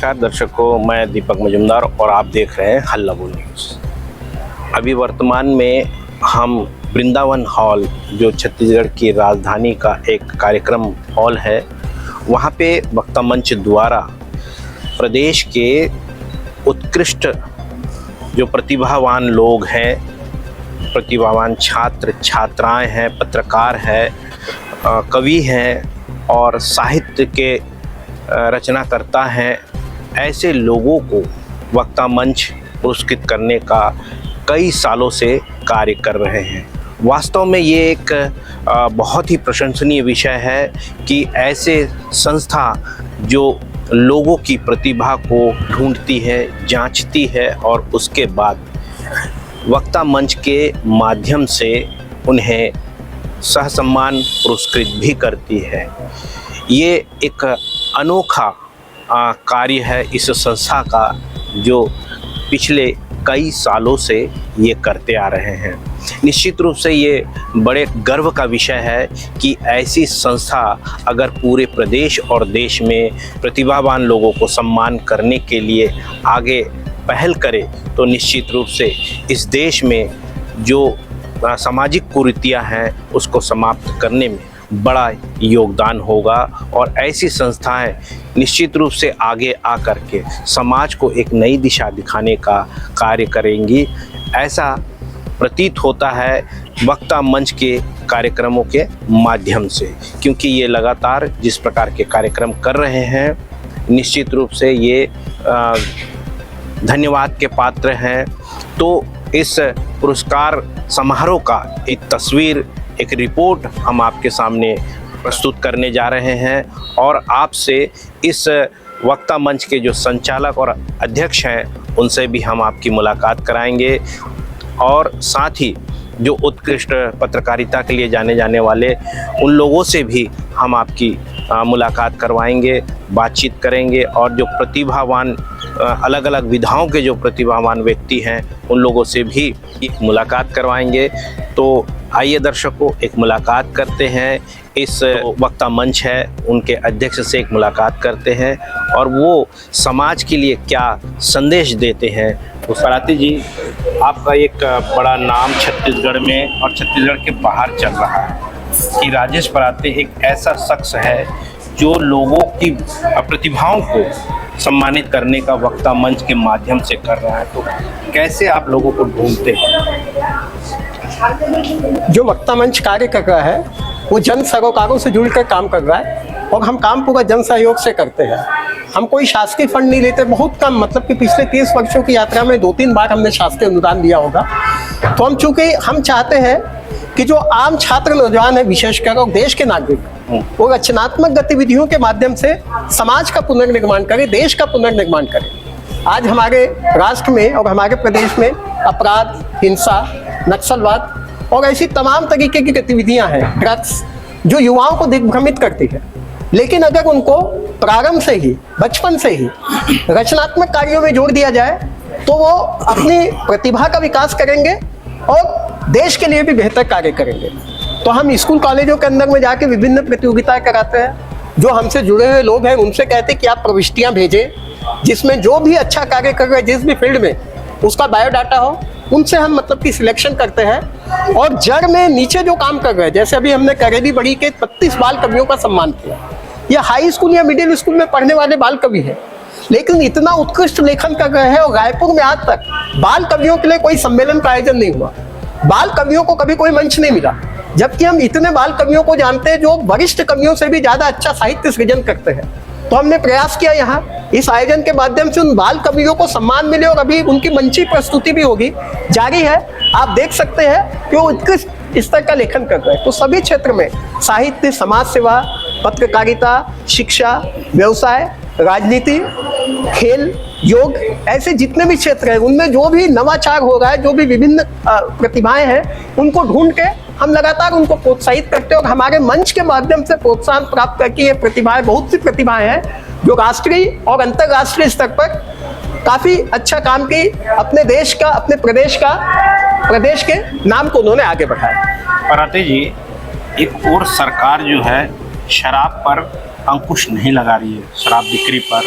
नमस्कार दर्शकों, मैं दीपक मजुमदार और आप देख रहे हैं हल्ला बोल न्यूज़। अभी वर्तमान में हम वृंदावन हॉल, जो छत्तीसगढ़ की राजधानी का एक कार्यक्रम हॉल है, वहाँ पे वक्ता मंच द्वारा प्रदेश के उत्कृष्ट जो प्रतिभावान लोग हैं, प्रतिभावान छात्र छात्राएं हैं, पत्रकार हैं, कवि हैं और साहित्य के रचनाकर्ता हैं, ऐसे लोगों को वक्ता मंच पुरस्कृत करने का कई सालों से कार्य कर रहे हैं। वास्तव में ये एक बहुत ही प्रशंसनीय विषय है कि ऐसे संस्था जो लोगों की प्रतिभा को ढूंढती है, जांचती है और उसके बाद वक्ता मंच के माध्यम से उन्हें सहसम्मान पुरस्कृत भी करती है। ये एक अनोखा कार्य है इस संस्था का, जो पिछले कई सालों से ये करते आ रहे हैं। निश्चित रूप से ये बड़े गर्व का विषय है कि ऐसी संस्था अगर पूरे प्रदेश और देश में प्रतिभावान लोगों को सम्मान करने के लिए आगे पहल करे, तो निश्चित रूप से इस देश में जो सामाजिक कुरीतियाँ हैं उसको समाप्त करने में बड़ा योगदान होगा और ऐसी संस्थाएं निश्चित रूप से आगे आकर के समाज को एक नई दिशा दिखाने का कार्य करेंगी। ऐसा प्रतीत होता है वक्ता मंच के कार्यक्रमों के माध्यम से, क्योंकि ये लगातार जिस प्रकार के कार्यक्रम कर रहे हैं, निश्चित रूप से ये धन्यवाद के पात्र हैं। तो इस पुरस्कार समारोह का एक तस्वीर, एक रिपोर्ट हम आपके सामने प्रस्तुत करने जा रहे हैं और आपसे इस वक्ता मंच के जो संचालक और अध्यक्ष हैं उनसे भी हम आपकी मुलाकात कराएंगे और साथ ही जो उत्कृष्ट पत्रकारिता के लिए जाने जाने वाले उन लोगों से भी हम आपकी मुलाकात करवाएंगे, बातचीत करेंगे और जो प्रतिभावान अलग अलग विधाओं के जो प्रतिभावान व्यक्ति हैं उन लोगों से भी मुलाकात करवाएंगे। तो आइए दर्शकों, एक मुलाकात करते हैं। इस वक्ता मंच है उनके अध्यक्ष से एक मुलाकात करते हैं और वो समाज के लिए क्या संदेश देते हैं। तो पराते जी, आपका एक बड़ा नाम छत्तीसगढ़ में और छत्तीसगढ़ के बाहर चल रहा है कि राजेश पराते एक ऐसा शख्स है जो लोगों की प्रतिभाओं को सम्मानित करने का वक्ता मंच के माध्यम से कर रहा है। तो कैसे आप लोगों को ढूंढते हैं? जो वक्ता मंच कार्य कर रहा है वो जन सरोकारों से जुड़कर काम कर रहा है और हम काम पूरा जन सहयोग से करते हैं। हम कोई शासकीय फंड नहीं लेते, बहुत कम, मतलब कि पिछले 30 वर्षों की यात्रा में 2-3 बार हमने शासकीय अनुदान दिया होगा। तो हम चूँकि हम चाहते हैं कि जो आम छात्र नौजवान है विशेषकर और देश के नागरिक, वो रचनात्मक गतिविधियों के माध्यम से समाज का पुनर्निर्माण करे, देश का पुनर्निर्माण करे। आज हमारे राष्ट्र में और हमारे प्रदेश में अपराध, हिंसा, नक्सलवाद और ऐसी तमाम तरीके की गतिविधियां हैं, ड्रग्स, जो युवाओं को दिग्भ्रमित करती है। लेकिन अगर उनको प्रारंभ से ही, बचपन से ही रचनात्मक कार्यों में जोड़ दिया जाए तो वो अपनी प्रतिभा का विकास करेंगे और देश के लिए भी बेहतर कार्य करेंगे। तो हम स्कूल कॉलेजों के अंदर में जाके विभिन्न प्रतियोगिताएं कराते हैं। जो हमसे जुड़े हुए लोग हैं उनसे कहते हैं कि आप प्रविष्टियां भेजें, जिसमें जो भी अच्छा कार्य कर रहे हैं जिस भी फील्ड में, उसका बायोडाटा हो। उनसे हम मतलब कि सिलेक्शन करते हैं और जड़ में नीचे जो काम कर रहे हैं, जैसे अभी हमने करेली बड़ी के 32 बाल कवियों का सम्मान किया। ये हाई स्कूल या मिडिल स्कूल में पढ़ने वाले बाल कवि हैं, लेकिन इतना उत्कृष्ट लेखन कर रहे हैं और रायपुर में आज तक बाल कवियों के लिए कोई सम्मेलन का आयोजन नहीं हुआ, बाल कवियों को कभी कोई मंच नहीं मिला, जबकि हम इतने बाल कवियों को जानते हैं जो वरिष्ठ कवियों से भी ज्यादा अच्छा साहित्य सृजन करते हैं। तो हमने प्रयास किया यहाँ इस आयोजन के माध्यम से उन बाल कवियों को सम्मान मिले और अभी उनकी मंची प्रस्तुति भी होगी, जारी है। आप देख सकते हैं कि वो उत्कृष्ट स्तर का लेखन कर रहे हैं। तो सभी क्षेत्र में साहित्य, समाज सेवा, पत्रकारिता, शिक्षा, व्यवसाय, राजनीति, खेल, योग, ऐसे जितने भी क्षेत्र हैं उनमें जो भी नवाचार हो रहा है, जो भी विभिन्न प्रतिभाएं हैं, उनको ढूंढ के हम लगातार उनको प्रोत्साहित करते हैं और हमारे मंच के माध्यम से प्रोत्साहन प्राप्त करके ये प्रतिभाएं, बहुत सी प्रतिभाएं हैं जो राष्ट्रीय और अंतर्राष्ट्रीय स्तर पर काफी अच्छा काम की, अपने देश का, अपने प्रदेश के नाम को उन्होंने आगे बढ़ाया। पराते जी, एक और सरकार जो है शराब पर अंकुश नहीं लगा रही है, शराब बिक्री पर,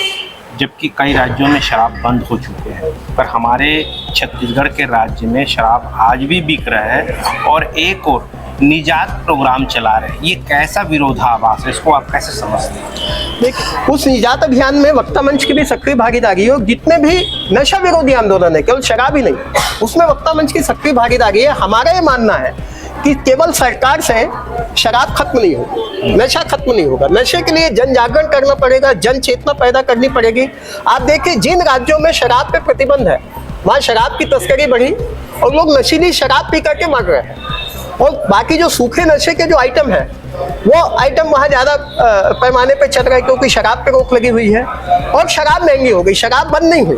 जबकि कई राज्यों में शराब बंद हो चुके हैं, पर हमारे छत्तीसगढ़ के राज्य में शराब आज भी बिक रहा है और एक और निजात प्रोग्राम चला रहे हैं। ये कैसा विरोधाभास है, इसको आप कैसे समझते हैं? देखिए, उस निजात अभियान में वक्ता मंच की भी सक्रिय भागीदारी है और जितने भी नशा विरोधी आंदोलन है, केवल शराब ही नहीं, उसमें वक्ता मंच की सक्रिय भागीदारी है। हमारा ये मानना है कि केवल सरकार से शराब खत्म नहीं होगी, नशा खत्म नहीं होगा। नशे के लिए जन जागरण करना पड़ेगा, जन चेतना पैदा करनी पड़ेगी। आप देखिए, जिन राज्यों में शराब पे प्रतिबंध है वहाँ शराब की तस्करी बढ़ी और लोग नशीली शराब पी करके मर रहे हैं। और बाकी जो सूखे नशे के जो आइटम है वो आइटम वहाँ ज़्यादा पैमाने पे चल रहा है क्योंकि शराब पे रोक लगी हुई है और शराब महंगी हो गई, शराब बंद नहीं हुई।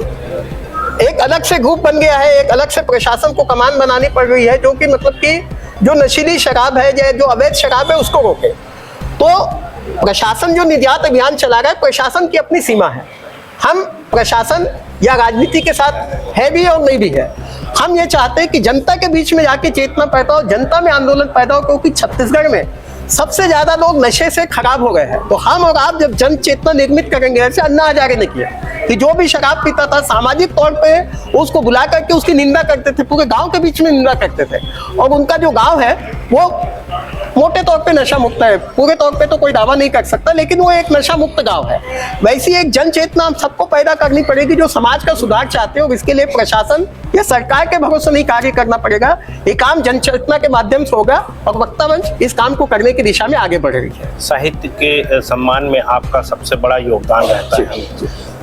एक अलग से ग्रुप बन गया है, एक अलग से प्रशासन को कमान बनानी पड़ रही है जो कि मतलब कि जो नशीली शराब है या जो अवैध शराब है उसको रोके। तो प्रशासन जो निजात अभियान चला रहा है, प्रशासन की अपनी सीमा है। हम प्रशासन या राजनीति के साथ है भी और नहीं भी है। हम ये चाहते हैं कि जनता के बीच में जाके चेतना पैदा हो, जनता में आंदोलन पैदा हो, क्योंकि छत्तीसगढ़ में सबसे ज्यादा लोग नशे से खराब हो गए हैं। तो हम और आप जब जन चेतना निर्मित करेंगे, जैसे अन्ना हजारे ने किया कि जो भी शराब पीता था सामाजिक तौर पे उसको बुला करके उसकी निंदा करते थे, पूरे गांव के बीच में निंदा करते थे और उनका जो गांव है वो मोटे तौर पे नशा मुक्त है, पूरे तौर पे तो कोई दावा नहीं कर सकता, लेकिन वो एक नशा मुक्त गांव है। वैसी एक जन चेतना हम सबको पैदा करनी पड़ेगी जो समाज का सुधार चाहते हैं और इसके लिए प्रशासन या सरकार के भरोसे नहीं कार्य करना पड़ेगा। ये काम जन चेतना के माध्यम से होगा और वक्ता मंच इस काम को करने की दिशा में आगे बढ़ रही है। साहित्य के सम्मान में आपका सबसे बड़ा योगदान रहता है,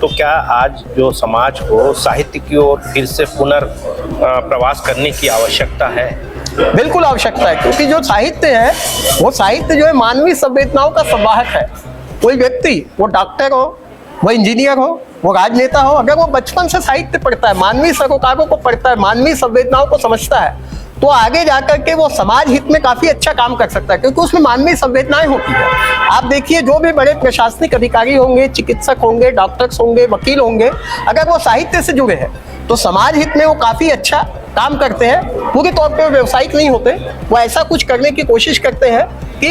तो क्या आज जो समाज को साहित्य की ओर फिर से पुनर्प्रवास करने की आवश्यकता है? बिल्कुल आवश्यकता है, क्योंकि जो साहित्य है वो साहित्य जो है मानवीय संवेदनाओं का संवाहक है। कोई व्यक्ति, वो डॉक्टर हो, वो इंजीनियर हो, वो राजनेता हो, अगर वो बचपन से साहित्य पढ़ता है, मानवीय सरोकारों को पढ़ता है, मानवीय संवेदनाओं को समझता है, तो आगे जाकर के वो समाज हित में काफी अच्छा काम कर सकता है, क्योंकि उसमें मानवीय संवेदनाएं होती है। आप देखिए, जो भी बड़े प्रशासनिक अधिकारी होंगे, चिकित्सक होंगे, डॉक्टर्स होंगे, वकील होंगे, अगर वो साहित्य से जुड़े हैं तो समाज हित में वो काफी अच्छा काम करते हैं। पूरे तौर पे व्यवसायिक नहीं होते, वो ऐसा कुछ करने की कोशिश करते हैं कि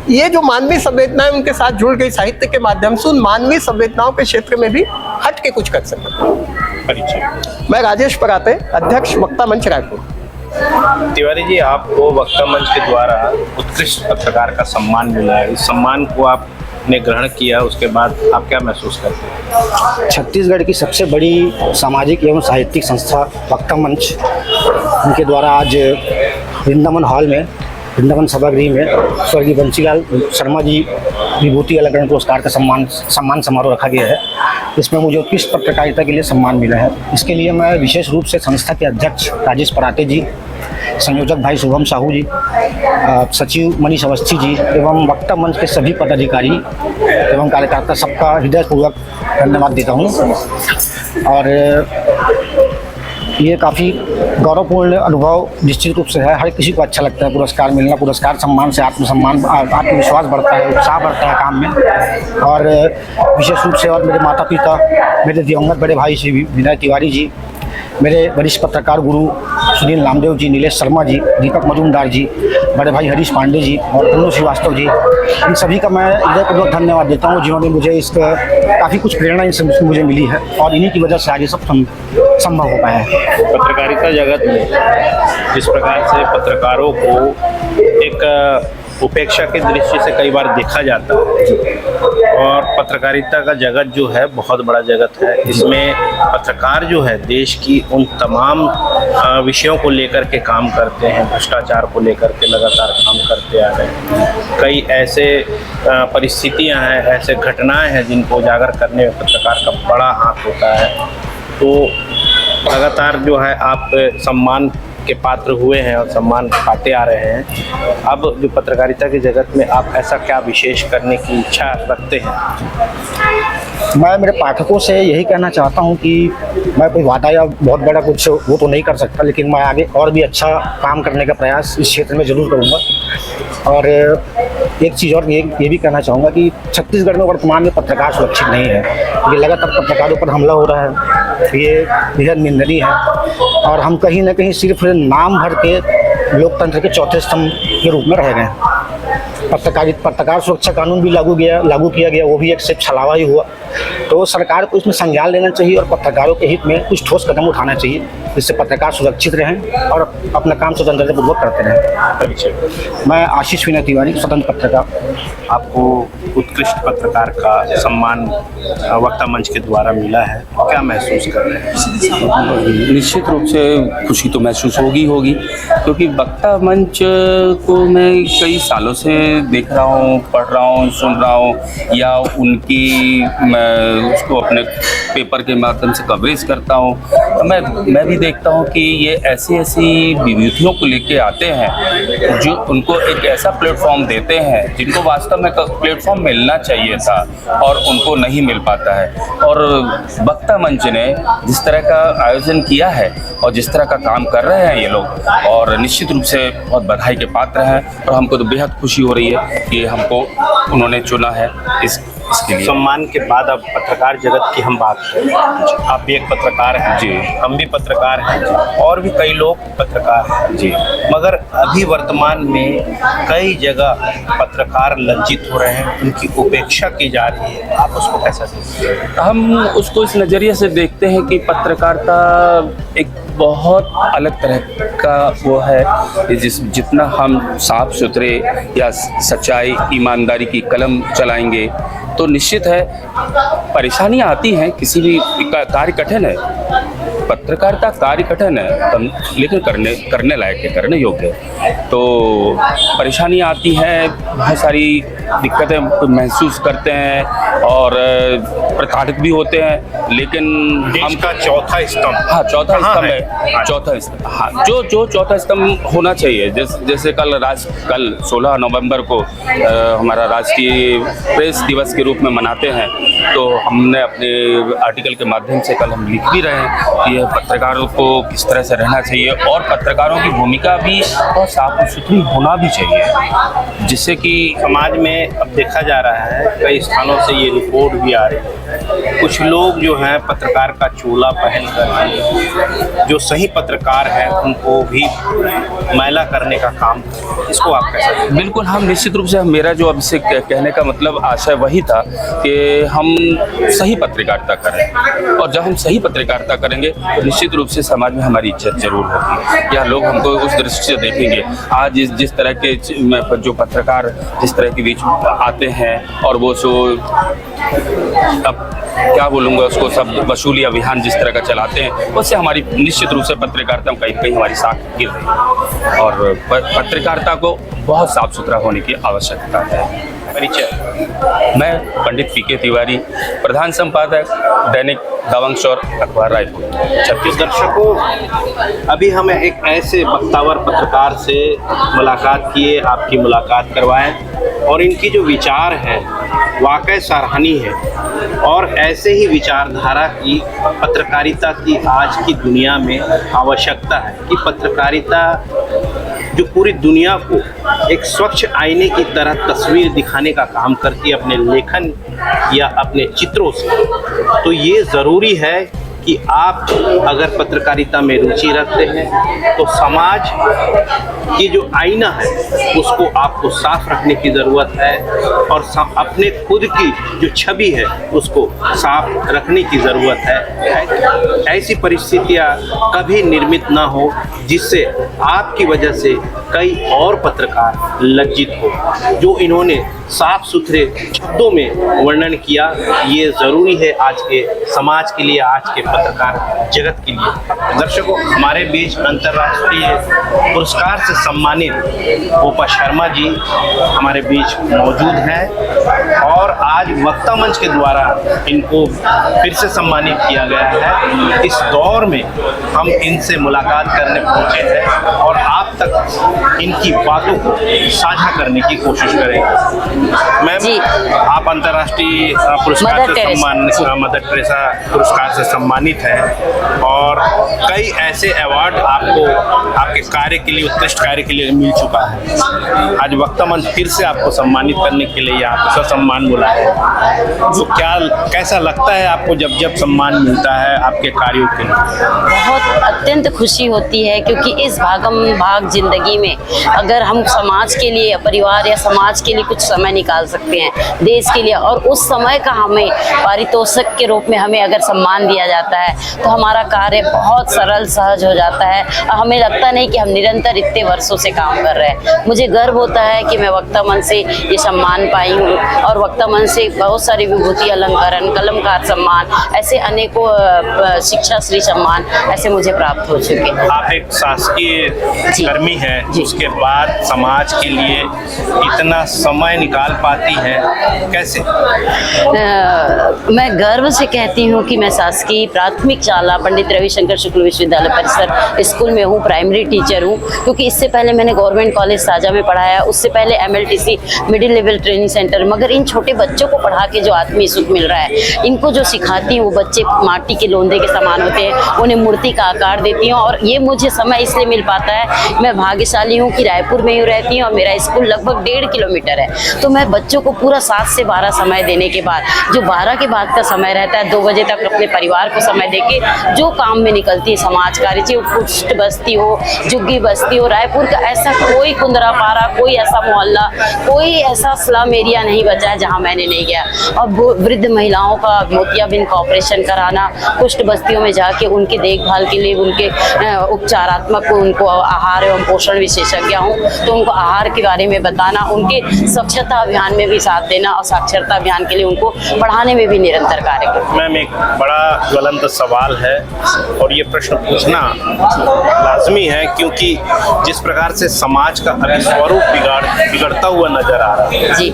ये जो मानवीय संवेदनाएं उनके साथ जुड़ गई साहित्य के माध्यम से, उन मानवीय संवेदनाओं के क्षेत्र में भी हट के कुछ कर सकें। मैं राजेश पराते, अध्यक्ष वक्ता मंच रायपुर। तिवारी जी, आपको वक्ता मंच के द्वारा उत्कृष्ट पत्रकार का सम्मान मिला है। इस सम्मान को आपने ग्रहण किया, उसके बाद आप क्या महसूस करते हैं? छत्तीसगढ़ की सबसे बड़ी सामाजिक एवं साहित्यिक संस्था वक्ता मंच, उनके द्वारा आज वृंदावन हॉल में, वृंदावन सभागृह में स्वर्गीय बंसीलाल शर्मा जी विभूति अलंकरण पुरस्कार का सम्मान समारोह रखा गया है। इसमें मुझे उत्कृष्ट पत्रकारिता के लिए सम्मान मिला है। इसके लिए मैं विशेष रूप से संस्था के अध्यक्ष राजेश पराते जी, संयोजक भाई शुभम साहू जी, सचिव मनीष अवस्थी जी एवं वक्ता मंच के सभी पदाधिकारी एवं कार्यकर्ता सबका हृदयपूर्वक धन्यवाद देता हूँ। और ये काफ़ी गौरवपूर्ण अनुभव निश्चित रूप से है। हर किसी को अच्छा लगता है पुरस्कार मिलना। पुरस्कार सम्मान से आत्मसम्मान, आत्मविश्वास बढ़ता है, उत्साह बढ़ता है काम में। और विशेष रूप से और मेरे माता पिता, मेरे दिवंगत बड़े भाई श्री विनय तिवारी जी, मेरे वरिष्ठ पत्रकार गुरु सुनील नामदेव जी, नीलेश शर्मा जी, दीपक मजूमदार जी, बड़े भाई हरीश पांडे जी और अनु श्रीवास्तव जी, इन सभी का मैं हृदयपूर्वक धन्यवाद देता हूँ, जिन्होंने मुझे इसका काफ़ी कुछ प्रेरणा इनसे मुझे मिली है और इन्हीं की वजह से आज ये सब संभव हो पाया है। पत्रकारिता जगत में जिस प्रकार से पत्रकारों को एक उपेक्षा के दृष्टि से कई बार देखा जाता है, और पत्रकारिता का जगत जो है बहुत बड़ा जगत है। इसमें पत्रकार जो है देश की उन तमाम विषयों को लेकर के काम करते हैं, भ्रष्टाचार को लेकर के लगातार काम करते आ रहे हैं। कई ऐसे परिस्थितियां हैं, ऐसे घटनाएं हैं जिनको उजागर करने में पत्रकार का बड़ा हाथ होता है। तो लगातार जो है आप सम्मान के पात्र हुए हैं और सम्मान पाते आ रहे हैं। अब जो पत्रकारिता की जगत में आप ऐसा क्या विशेष करने की इच्छा रखते हैं? मैं मेरे पाठकों से यही कहना चाहता हूं कि मैं कोई वादा या बहुत बड़ा कुछ वो तो नहीं कर सकता, लेकिन मैं आगे और भी अच्छा काम करने का प्रयास इस क्षेत्र में ज़रूर करूंगा। और एक चीज़ और ये भी कहना चाहूँगा कि छत्तीसगढ़ में वर्तमान में पत्रकार सुरक्षित नहीं है। ये लगातार पत्रकारों पर हमला हो रहा है, ये बेहद निंदनीय है। और हम कहीं ना कहीं सिर्फ नाम भर के लोकतंत्र के चौथे स्तंभ के रूप में रह गए। पत्रकार सुरक्षा कानून भी लागू किया गया, वो भी एक सिर्फ छलावा ही हुआ। तो सरकार को इसमें संज्ञान लेना चाहिए और पत्रकारों के हित में कुछ ठोस कदम उठाना चाहिए, जिससे पत्रकार सुरक्षित रहें और अपना काम स्वतंत्रतापूर्वक करते रहें। मैं आशीष विनय तिवारी, स्वतंत्र पत्रकार। आपको उत्कृष्ट पत्रकार का सम्मान वक्ता मंच के द्वारा मिला है, क्या महसूस कर रहे हैं? निश्चित रूप से खुशी तो महसूस होगी, क्योंकि वक्ता मंच को मैं कई सालों से देख रहा हूँ, पढ़ रहा हूँ, सुन रहा हूँ, या उनकी मैं उसको अपने पेपर के माध्यम से कवरेज करता हूँ। मैं भी देखता हूँ कि ये ऐसी विभूतियों को लेके आते हैं जो उनको एक ऐसा प्लेटफॉर्म देते हैं जिनको वास्तव में प्लेटफॉर्म मिलना चाहिए था और उनको नहीं मिल पाता है। और वक्ता मंच ने जिस तरह का आयोजन किया है और जिस तरह का काम कर रहे हैं ये लोग, और निश्चित रूप से बहुत बधाई के पात्र हैं, और हमको तो बेहद खुशी हो रही है कि हमको उन्होंने चुना है इसके लिए। सम्मान के बाद अब पत्रकार जगत की हम बात करें, आप भी एक पत्रकार हैं जी, हम भी पत्रकार हैं और भी कई लोग पत्रकार हैं जी, मगर अभी वर्तमान में कई जगह पत्रकार लज्जित हो रहे हैं, उनकी उपेक्षा की जा रही है, आप उसको कैसा देखते हैं? हम उसको इस नज़रिए से देखते हैं कि पत्रकारिता एक बहुत अलग तरह का वो है, जितना हम साफ सुथरे या सच्चाई ईमानदारी की कलम चलाएंगे तो निश्चित है परेशानियां आती हैं, किसी भी कार्य कठिन है, पत्रकारिता कार्य कठिन है, लेकिन करने लायक है, करने योग्य है। तो परेशानियां आती हैं, बहुत सारी दिक्कतें महसूस करते हैं और प्रताड़ित भी होते हैं, लेकिन देश का चौथा स्तंभ, हाँ चौथा कहाँ स्तंभ है? है, चौथा स्तंभ, हाँ जो चौथा स्तंभ होना चाहिए। जैसे कल 16 नवंबर को हमारा राष्ट्रीय प्रेस दिवस के रूप में मनाते हैं, तो हमने अपने आर्टिकल के माध्यम से कल हम लिख भी रहे हैं कि पत्रकारों को किस तरह से रहना चाहिए और पत्रकारों की भूमिका भी बहुत साफ सुथरी होना भी चाहिए, जिससे कि समाज में अब देखा जा रहा है कई स्थानों से ये रिपोर्ट भी आ रही है, कुछ लोग जो हैं पत्रकार का चोला पहन कर जो सही पत्रकार हैं उनको भी मैला करने का काम, इसको आप कैसा देखते हैं? बिल्कुल, हम निश्चित रूप से, मेरा जो अब से कहने का मतलब आशय वही था कि हम सही पत्रकारिता करें, और जब हम सही पत्रकारिता करेंगे तो निश्चित रूप से समाज में हमारी इज्जत जरूर होगी, या लोग हमको उस दृष्टि से देखेंगे। आज जिस तरह के जो पत्रकार जिस तरह के बीच आते हैं और वो अब क्या बोलूँगा उसको, सब वसूली अभियान जिस तरह का चलाते हैं, उससे हमारी निश्चित रूप से पत्रकारिता कहीं कहीं हमारी साख गिर रही है, और पत्रकारिता को बहुत साफ सुथरा होने की आवश्यकता है। परिचय, मैं पंडित पीके तिवारी, प्रधान संपादक दैनिक दबंग और अखबार रायपुर, छत्तीसगढ़। दर्शकों, अभी हमें एक ऐसे वक्तावर पत्रकार से मुलाकात किए, आपकी मुलाकात करवाएं, और इनकी जो विचार है वाकई सराहनीय है, और ऐसे ही विचारधारा की पत्रकारिता की आज की दुनिया में आवश्यकता है कि पत्रकारिता जो पूरी दुनिया को एक स्वच्छ आईने की तरह तस्वीर दिखाने का काम करती है अपने लेखन या अपने चित्रों से, तो ये ज़रूरी है कि आप अगर पत्रकारिता में रुचि रखते हैं तो समाज की जो आईना है उसको आपको साफ रखने की ज़रूरत है, और अपने खुद की जो छवि है उसको साफ रखने की ज़रूरत है। ऐसी परिस्थितियाँ कभी निर्मित ना हो जिससे आपकी वजह से कई और पत्रकार लज्जित हो। जो इन्होंने साफ सुथरे शब्दों में वर्णन किया, ये ज़रूरी है आज के समाज के लिए, आज के पत्रकार जगत के लिए। दर्शकों, हमारे बीच अंतर्राष्ट्रीय पुरस्कार से सम्मानित गोपा शर्मा जी हमारे बीच मौजूद हैं, और आज वक्ता मंच के द्वारा इनको फिर से सम्मानित किया गया है। इस दौर में हम इनसे मुलाकात करने पहुँचे हैं और आप तक इनकी बातों को साझा करने की कोशिश करेंगे। मैम, आप अंतर्राष्ट्रीय पुरस्कार से सम्मान, मदर टेरेसा पुरस्कार से सम्मानित सम्मानित हैं और कई ऐसे अवार्ड आपको आपके कार्य के लिए, उत्कृष्ट कार्य के लिए मिल चुका है। आज वक्ता मंच फिर से आपको सम्मानित करने के लिए यहाँ पे ससम्मान बुलाया है, तो क्या कैसा लगता है आपको जब जब सम्मान मिलता है आपके कार्यों के लिए? बहुत अत्यंत खुशी होती है, क्योंकि इस भागम भाग जिंदगी में अगर हम समाज के लिए, परिवार या समाज के लिए कुछ समय निकाल सकते हैं, देश के लिए, और उस समय का हमें पारितोषिक के रूप में हमें अगर सम्मान दिया जाता है तो हमारा कार्य बहुत सरल सहज हो जाता है और हमें लगता नहीं कि हम निरंतर इतने वर्षों से काम कर रहे हैं। मुझे गर्व होता है कि मैं वक्ता मंच से ये सम्मान पाई हूँ और वक्ता मंच से बहुत सारी विभूति अलंकरण, कलमकार सम्मान, ऐसे अनेकों शिक्षा श्री सम्मान ऐसे मुझे प्राप्त हो चुके हैं। आप एक शासकीय कर्मी हैं, उसके बाद समाज के लिए इतना समय निकाल पाती हैं, कैसे? मैं गर्व से कहती हूँ कि मैं शासकीय प्राथमिक शाला पंडित रविशंकर शुक्ल विश्वविद्यालय परिसर स्कूल में हूँ, प्राइमरी टीचर हूँ, क्योंकि इससे पहले मैंने गवर्नमेंट कॉलेज साजा में पढ़ाया, उससे पहले MLTC middle level training centre. मगर इन छोटे बच्चों को पढ़ा के जो आत्मीय सुख मिल रहा है, इनको जो सिखाती हूँ, वो बच्चे माटी के लोंदे के समान होते हैं, उन्हें मूर्ति का आकार देती हूँ। और ये मुझे समय इसलिए मिल पाता है, मैं भाग्यशाली हूँ कि रायपुर में ही रहती हूँ और मेरा स्कूल लगभग 1.5 किलोमीटर है। तो मैं बच्चों को पूरा 7 से 12 समय देने के बाद जो 12 के बाद का समय रहता है, 2 बजे तक अपने परिवार को समय देके जो काम में निकलती है समाज कार्य, चाहे वो पुष्ट बस्ती हो, झुग्गी बस्ती हो, रायपुर का ऐसा कोई कुंदरापारा, कोई ऐसा मोहल्ला, कोई ऐसा स्लम एरिया नहीं बचा है जहाँ मैंने नहीं गया। और वृद्ध महिलाओं का मोतियाबिंद का ऑपरेशन कराना, पुष्ट बस्तियों में जाके उनके देखभाल के लिए, उनके उपचारात्मक, उनको आहार एवं पोषण विशेषज्ञ हूँ, तो उनको आहार के बारे में बताना, उनके स्वच्छता अभियान में भी साथ देना और साक्षरता अभियान के लिए उनको पढ़ाने में भी निरंतर कार्य करना। मैम, एक बड़ा ज्वलंत सवाल है और ये प्रश्न पूछना लाजमी है, क्योंकि जिस प्रकार से समाज का अभी स्वरूप बिगड़ता हुआ नजर आ रहा है जी,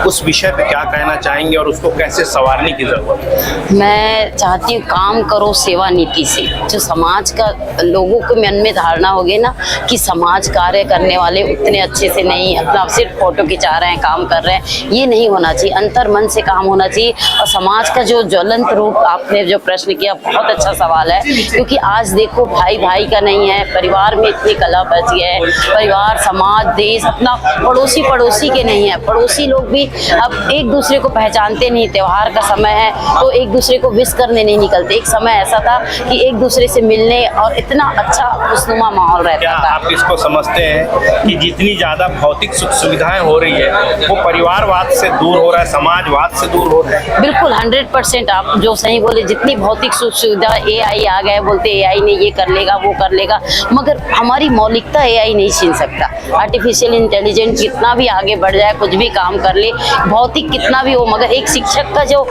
उस विषय पे क्या कहना चाहेंगे और उसको कैसे संवारने की जरूरत है? मैं चाहती हूँ काम करो सेवा नीति से। जो समाज का लोगों के मन में धारणा हो गई ना कि समाज कार्य करने वाले उतने अच्छे से नहीं, अपना सिर्फ फोटो खिंचा रहे हैं, काम कर रहे हैं, ये नहीं होना चाहिए। अंतर मन से काम होना चाहिए। और समाज का जो ज्वलंत रूप आपने जो प्रश्न किया, बहुत अच्छा सवाल है, क्योंकि आज देखो भाई भाई का नहीं है, परिवार में इतनी कला बच गया है, परिवार, समाज, देश, अपना पड़ोसी पड़ोसी के नहीं है। पड़ोसी लोग भी अब एक दूसरे को पहचानते नहीं। त्योहार का समय है तो एक दूसरे को विश करने नहीं निकलते। एक समय ऐसा था कि एक दूसरे से मिलने और इतना अच्छा खुशनुमा माहौल रहता क्या था। आप इसको समझते हैं कि जितनी ज्यादा भौतिक सुख सुविधाएं हो रही है वो परिवारवाद से दूर हो रहा है, समाजवाद से दूर हो रहा है? बिल्कुल 100% आप जो सही बोले। जितनी भौतिक सुख सुविधा, AI आ गए, बोलते AI ने ये कर लेगा, वो कर लेगा, मगर हमारी मौलिकता AI नहीं छीन सकता। आर्टिफिशियल इंटेलिजेंस कितना भी आगे बढ़ जाए, कुछ भी काम कर ले, भौतिक कितना भी हो, मगर एक शिक्षक का जो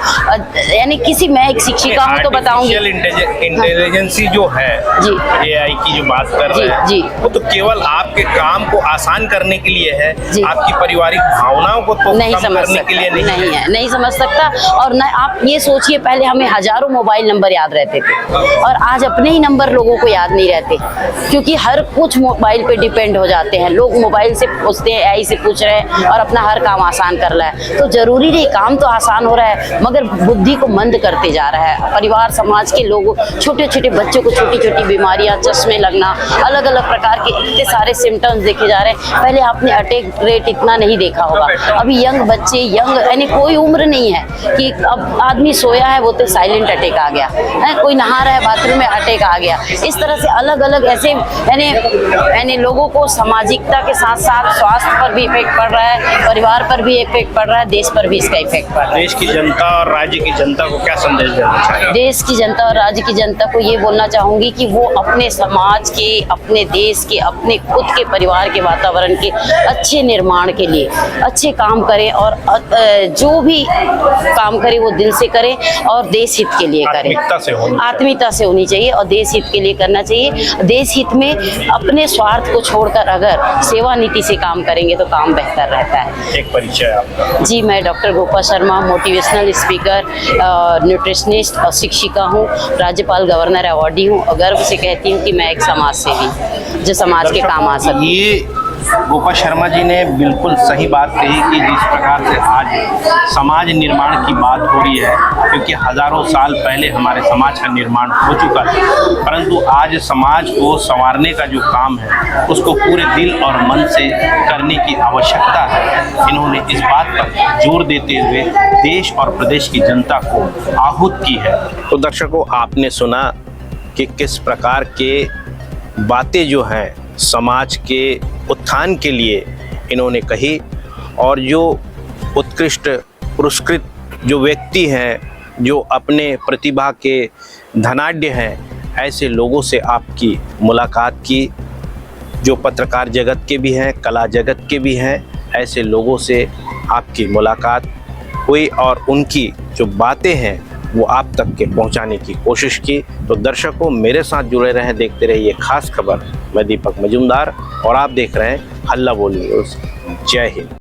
यानी किसी, मैं एक शिक्षिका हूँ तो बताऊंगी, इंटेलिजेंसी जो है जी, AI की जो बात कर रहे हैं, जी, वो तो केवल आपके काम को आसान करने के लिए है, जी, आपकी पारिवारिक भावनाओं को तो नहीं कम समझ करने के लिए नहीं है, नहीं समझ सकता। और न आप ये सोचिए, पहले हमें हजारों मोबाइल नंबर याद रहते थे और आज अपने ही नंबर लोगों को याद नहीं रहते, क्योंकि हर कुछ मोबाइल पे डिपेंड हो जाते हैं। लोग मोबाइल से पूछते हैं, AI से पूछ रहे हैं और अपना हर काम आसान कर रहा है। तो जरूरी नहीं, काम तो आसान हो रहा है मगर बुद्धि को मंद करते जा रहा है। परिवार, समाज के लोग, छोटे छोटे बच्चों को छोटी छोटी बीमारियां, चश्मे लगना, अलग अलग प्रकार के इतने सारे सिम्टम्स देखे जा रहे हैं। पहले आपने अटैक रेट इतना नहीं देखा होगा। अभी यंग बच्चे, यानी कोई उम्र नहीं है कि अब आदमी सोया है वो तो साइलेंट अटैक आ गया है, कोई नहा रहा है बाथरूम में अटैक आ गया। इस तरह से अलग अलग ऐसे यानी लोगों को सामाजिकता के साथ साथ स्वास्थ्य पर भी इफेक्ट पड़ रहा है, परिवार पर भी इफेक्ट पड़ रहा है, देश पर भी इसका इफेक्ट पड़ रहा है। देश की जनता और राज्य की जनता को क्या संदेश देना चाहिए? देश की जनता और राज्य की जनता को ये बोलना चाहूंगी कि वो अपने समाज के, अपने देश के, अपने खुद के परिवार के वातावरण के अच्छे निर्माण के लिए अच्छे काम करें और जो भी काम करें वो दिल से करें और देश हित के लिए करें। आत्मीयता से होनी चाहिए और देश हित के लिए करना चाहिए। देश हित में अपने स्वार्थ को छोड़कर अगर सेवा नीति से काम करेंगे तो काम बेहतर रहता है। एक परिचय आपका? जी, मैं doctor Gopa Sharma, motivational speaker, nutritionist और शिक्षिका हूँ, राज्यपाल गवर्नर अवार्डी हूँ और गर्व से कहती हूँ कि मैं एक समाज सेवी जो समाज के काम आ सकती है। ये गोपाल शर्मा जी ने बिल्कुल सही बात कही कि जिस प्रकार से आज समाज निर्माण की बात हो रही है, क्योंकि हजारों साल पहले हमारे समाज का निर्माण हो चुका था, परंतु आज समाज को संवारने का जो काम है उसको पूरे दिल और मन से करने की आवश्यकता है। इन्होंने इस बात पर जोर देते हुए देश और प्रदेश की जनता को आहूत की है। तो दर्शकों, आपने सुना कि किस प्रकार के बातें जो हैं समाज के उत्थान के लिए इन्होंने कही, और जो उत्कृष्ट पुरस्कृत जो व्यक्ति हैं, जो अपने प्रतिभा के धनाढ्य हैं, ऐसे लोगों से आपकी मुलाकात की, जो पत्रकार जगत के भी हैं, कला जगत के भी हैं, ऐसे लोगों से आपकी मुलाकात हुई और उनकी जो बातें हैं वो आप तक के पहुंचाने की कोशिश की। तो दर्शकों, मेरे साथ जुड़े रहें, देखते रहिए खास खबर। मैं दीपक मजूमदार और आप देख रहे हैं हल्ला बोल न्यूज़। जय हिंद।